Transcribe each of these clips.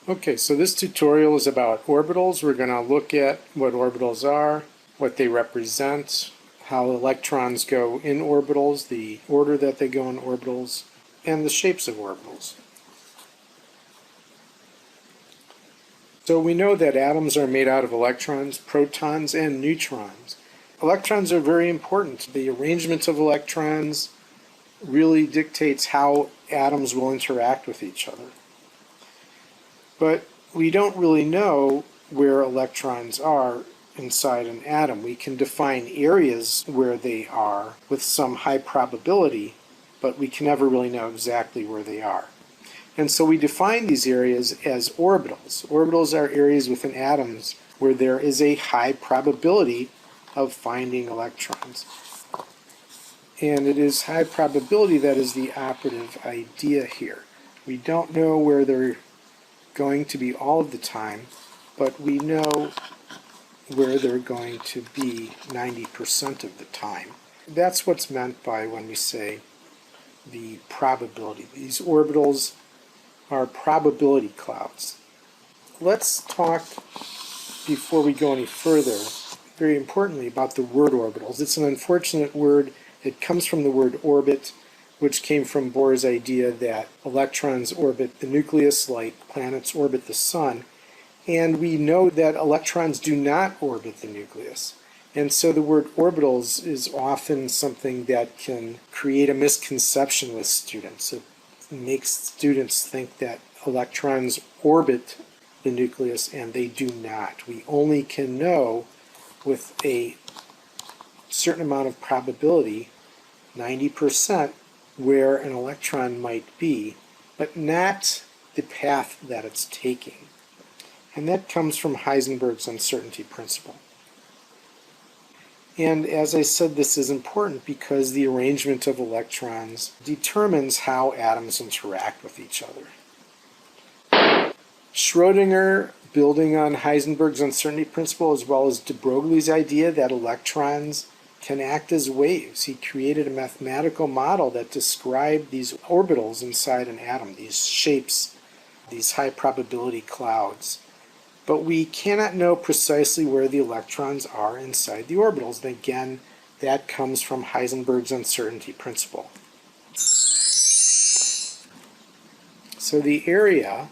Okay, so this tutorial is about orbitals. We're going to look at what orbitals are, what they represent, how electrons go in orbitals, the order that they go in orbitals, and the shapes of orbitals. So we know that atoms are made out of electrons, protons, and neutrons. Electrons are very important. The arrangement of electrons really dictates how atoms will interact with each other. But we don't really know where electrons are inside an atom. We can define areas where they are with some high probability, but we can never really know exactly where they are. And so we define these areas as orbitals. Orbitals are areas within atoms where there is a high probability of finding electrons. And it is high probability that is the operative idea here. We don't know where they're going to be all of the time, but we know where they're going to be 90% of the time. That's what's meant by when we say the probability. These orbitals are probability clouds. Let's talk, before we go any further, very importantly about the word orbitals. It's an unfortunate word. It comes from the word orbit, which came from Bohr's idea that electrons orbit the nucleus like planets orbit the sun. And we know that electrons do not orbit the nucleus. And so the word orbitals is often something that can create a misconception with students. It makes students think that electrons orbit the nucleus, and they do not. We only can know with a certain amount of probability, 90%, where an electron might be, but not the path that it's taking. And that comes from Heisenberg's uncertainty principle. And as I said, this is important because the arrangement of electrons determines how atoms interact with each other. Schrödinger, building on Heisenberg's uncertainty principle as well as de Broglie's idea that electrons can act as waves. He created a mathematical model that described these orbitals inside an atom, these shapes, these high probability clouds. But we cannot know precisely where the electrons are inside the orbitals. And again, that comes from Heisenberg's uncertainty principle. So the area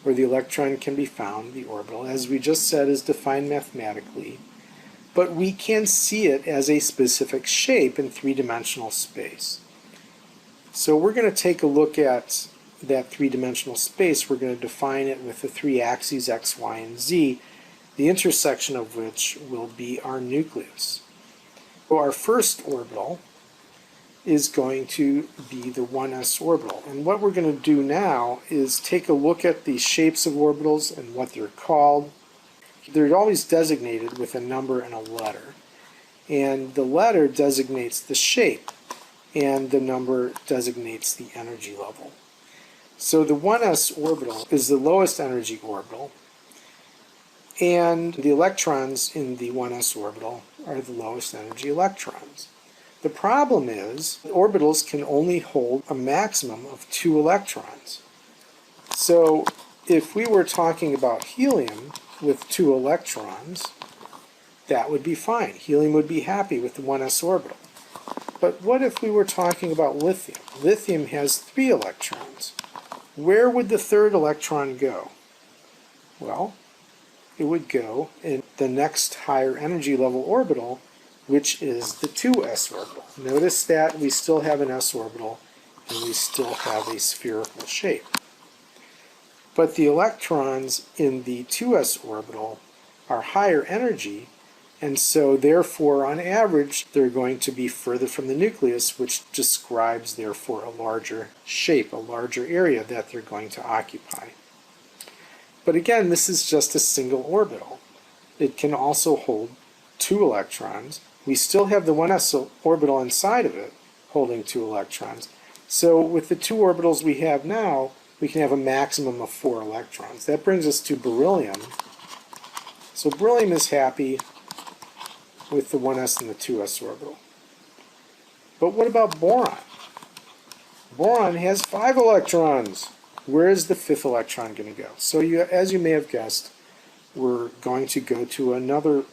where the electron can be found, the orbital, as we just said, is defined mathematically. But we can see it as a specific shape in three-dimensional space. So we're going to take a look at that three-dimensional space. We're going to define it with the three axes x, y, and z, the intersection of which will be our nucleus. So our first orbital is going to be the 1s orbital. And what we're going to do now is take a look at the shapes of orbitals and what they're called. They're always designated with a number and a letter. And the letter designates the shape, and the number designates the energy level. So the 1s orbital is the lowest energy orbital, and the electrons in the 1s orbital are the lowest energy electrons. The problem is orbitals can only hold a maximum of 2 electrons. So if we were talking about helium with 2 electrons, that would be fine. Helium would be happy with the 1s orbital. But what if we were talking about lithium? Lithium has 3 electrons. Where would the third electron go? Well, it would go in the next higher energy level orbital, which is the 2s orbital. Notice that we still have an s orbital, and we still have a spherical shape. But the electrons in the 2s orbital are higher energy, and so therefore on average they're going to be further from the nucleus, which describes therefore a larger shape, a larger area that they're going to occupy. But again, this is just a single orbital. It can also hold 2 electrons. We still have the 1s orbital inside of it holding 2 electrons. So with the 2 orbitals we have now, we can have a maximum of 4 electrons. That brings us to beryllium. So beryllium is happy with the 1s and the 2s orbital. But what about boron? Boron has 5 electrons. where is the fifth electron going to go? So as you may have guessed, we're going to go to another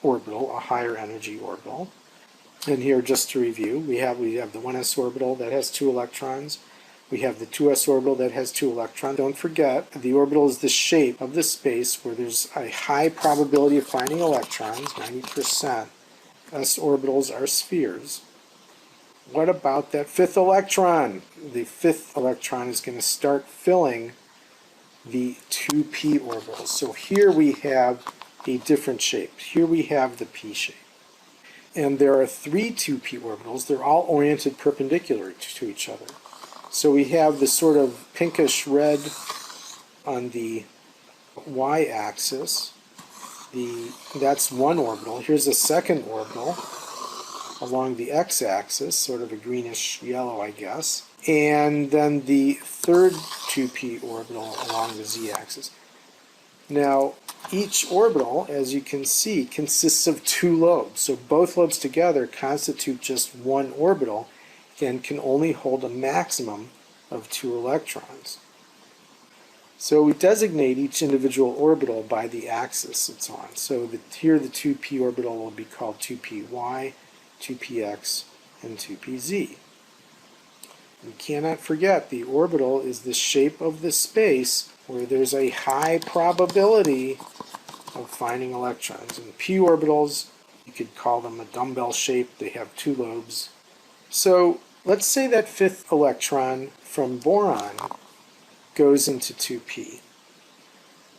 orbital, a higher energy orbital. And here, just to review, we have the 1s orbital that has 2 electrons. We have the 2s orbital that has 2 electrons. Don't forget, the orbital is the shape of the space where there's a high probability of finding electrons, 90%. S orbitals are spheres. What about that fifth electron? The fifth electron is going to start filling the 2p orbitals. So here we have a different shape. Here we have the p shape. And there are 3 2p orbitals. They're all oriented perpendicular to each other. So we have the sort of pinkish red on the y-axis. That's one orbital. Here's a second orbital along the x-axis, sort of a greenish yellow, I guess. And then the third 2p orbital along the z-axis. Now, each orbital, as you can see, consists of 2 lobes. So both lobes together constitute just one orbital and can only hold a maximum of 2 electrons. So we designate each individual orbital by the axis it's on. So here the 2p orbital will be called 2py, 2px, and 2pz. We cannot forget the orbital is the shape of the space where there's a high probability of finding electrons. And p orbitals, you could call them a dumbbell shape. They have 2 lobes. So let's say that fifth electron from boron goes into 2p.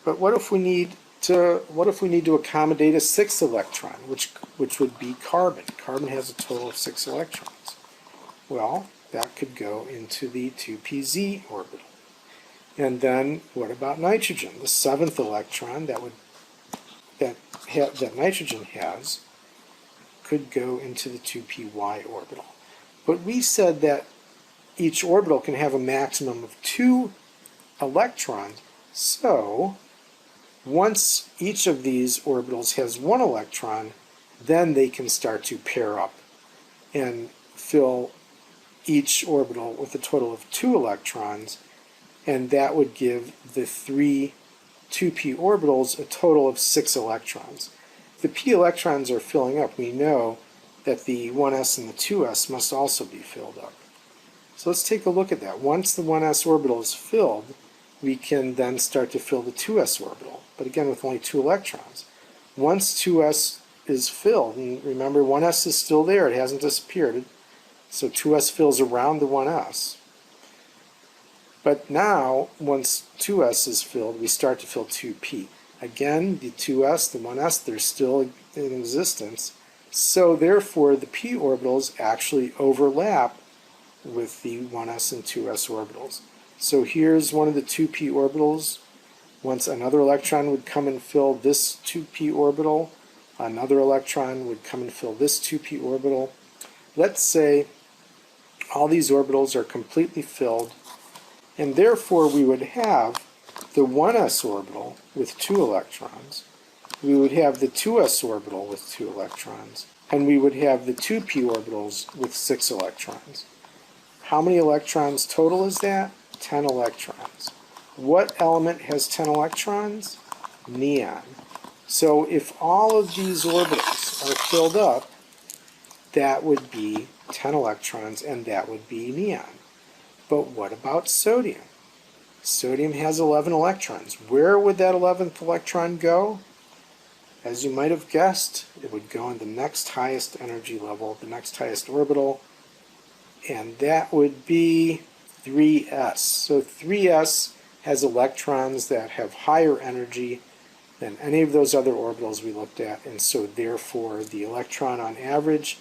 But what if we need to accommodate a sixth electron, which would be carbon? Carbon has a total of 6 electrons. Well, that could go into the 2pz orbital. And then what about nitrogen? The 7th electron that nitrogen has could go into the 2py orbital. But we said that each orbital can have a maximum of 2 electrons. So once each of these orbitals has 1 electron, then they can start to pair up and fill each orbital with a total of 2 electrons, and that would give the 3 2p orbitals a total of 6 electrons. If the p electrons are filling up, we know that the 1s and the 2s must also be filled up. So let's take a look at that. Once the 1s orbital is filled, we can then start to fill the 2s orbital, but again with only 2 electrons. Once 2s is filled, and remember 1s is still there, it hasn't disappeared, so 2s fills around the 1s. But now, once 2s is filled, we start to fill 2p. Again, the 2s, the 1s, they're still in existence, so therefore the p orbitals actually overlap with the 1s and 2s orbitals. So here's one of the 2p orbitals. Once another electron would come and fill this 2p orbital, another electron would come and fill this 2p orbital. Let's say all these orbitals are completely filled, and therefore we would have the 1s orbital with 2 electrons, we would have the 2s orbital with 2 electrons, and we would have the 2p orbitals with 6 electrons. How many electrons total is that? 10 electrons. What element has 10 electrons? Neon. So if all of these orbitals are filled up, that would be 10 electrons, and that would be neon. But what about sodium? Sodium has 11 electrons. Where would that 11th electron go? As you might have guessed, it would go in the next highest energy level, the next highest orbital, and that would be 3s. So 3s has electrons that have higher energy than any of those other orbitals we looked at, and so therefore the electron on average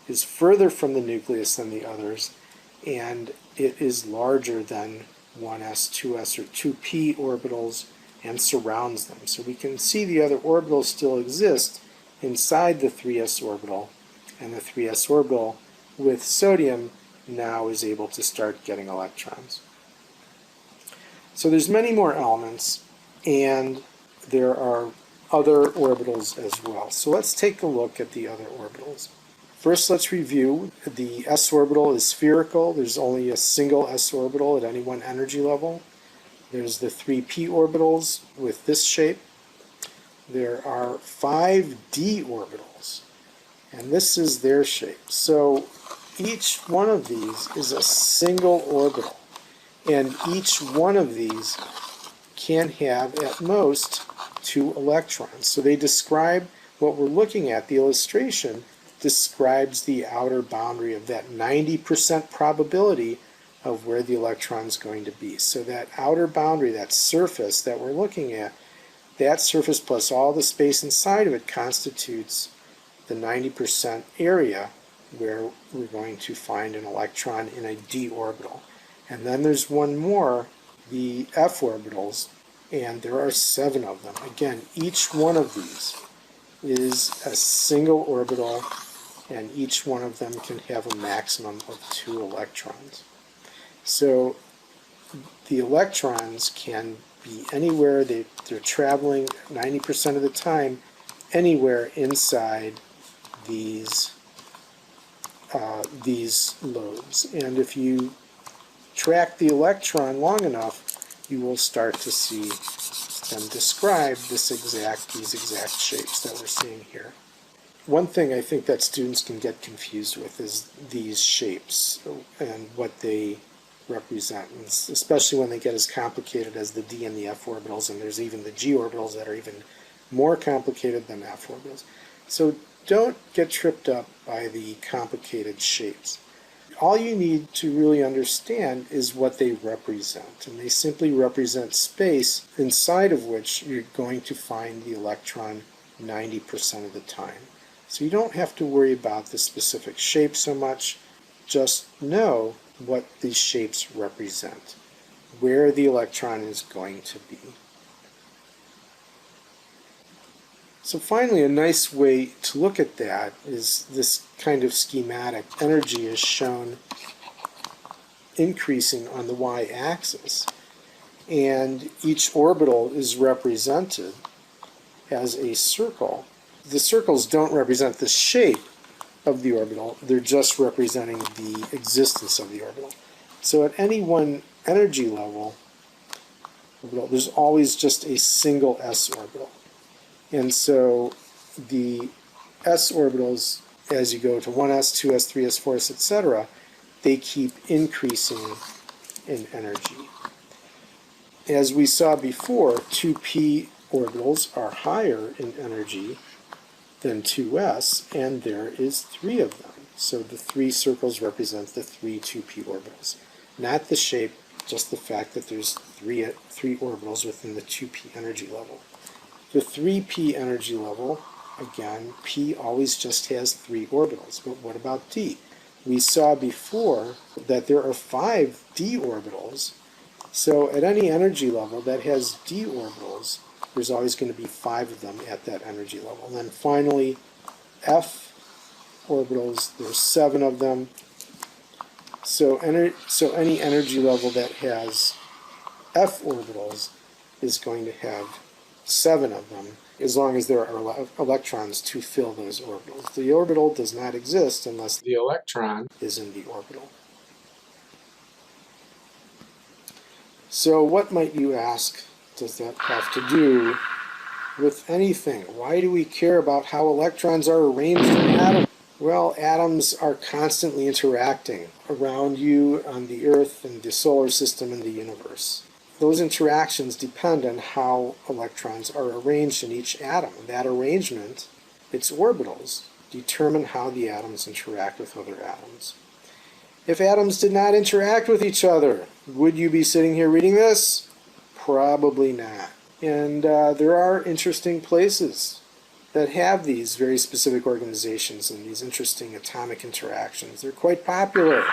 is further from the nucleus than the others, and it is larger than 1s, 2s, or 2p orbitals and surrounds them. So we can see the other orbitals still exist inside the 3s orbital, and the 3s orbital with sodium now is able to start getting electrons. So there's many more elements, and there are other orbitals as well. So let's take a look at the other orbitals. First, let's review. The s orbital is spherical. There's only a single s orbital at any one energy level. There's the 3p orbitals with this shape. There are 5d orbitals, and this is their shape. So each one of these is a single orbital, and each one of these can have at most 2 electrons. So they describe what we're looking at. The illustration describes the outer boundary of that 90% probability of where the electron is going to be. So that outer boundary, that surface that we're looking at, that surface plus all the space inside of it constitutes the 90% area where we're going to find an electron in a d orbital. And then there's one more, the f orbitals, and there are 7 of them. Again, each one of these is a single orbital, and each one of them can have a maximum of 2 electrons. So the electrons can be anywhere. They're traveling 90% of the time anywhere inside these lobes. And if you track the electron long enough, you will start to see them describe these exact shapes that we're seeing here. One thing I think that students can get confused with is these shapes and what they represent, and especially when they get as complicated as the d and the f orbitals, and there's even the g orbitals that are even more complicated than f orbitals. So don't get tripped up by the complicated shapes. All you need to really understand is what they represent, and they simply represent space inside of which you're going to find the electron 90% of the time. So you don't have to worry about the specific shape so much. Just know what these shapes represent, where the electron is going to be. So finally, a nice way to look at that is this kind of schematic. Energy is shown increasing on the y-axis, and each orbital is represented as a circle. The circles don't represent the shape of the orbital, they're just representing the existence of the orbital. So at any one energy level, there's always just a single s orbital. And so the s orbitals, as you go to 1s, 2s, 3s, 4s, etc., they keep increasing in energy. As we saw before, 2p orbitals are higher in energy than 2s, and there is 3 of them. So the 3 circles represent the 3 2p orbitals. Not the shape, just the fact that there's 3 orbitals within the 2p energy level. The 3p energy level, again, p always just has 3 orbitals. But what about d? We saw before that there are 5 d orbitals. So at any energy level that has d orbitals, there's always going to be 5 of them at that energy level. And then finally, f orbitals, there's 7 of them. So any energy level that has f orbitals is going to have 7 of them, as long as there are electrons to fill those orbitals. The orbital does not exist unless the electron is in the orbital. So what might you ask does that have to do with anything? Why do we care about how electrons are arranged in atoms? Well, atoms are constantly interacting around you on the Earth and the solar system and the universe. Those interactions depend on how electrons are arranged in each atom. That arrangement, its orbitals, determine how the atoms interact with other atoms. If atoms did not interact with each other, would you be sitting here reading this? Probably not. And there are interesting places that have these very specific organizations and these interesting atomic interactions. They're quite popular.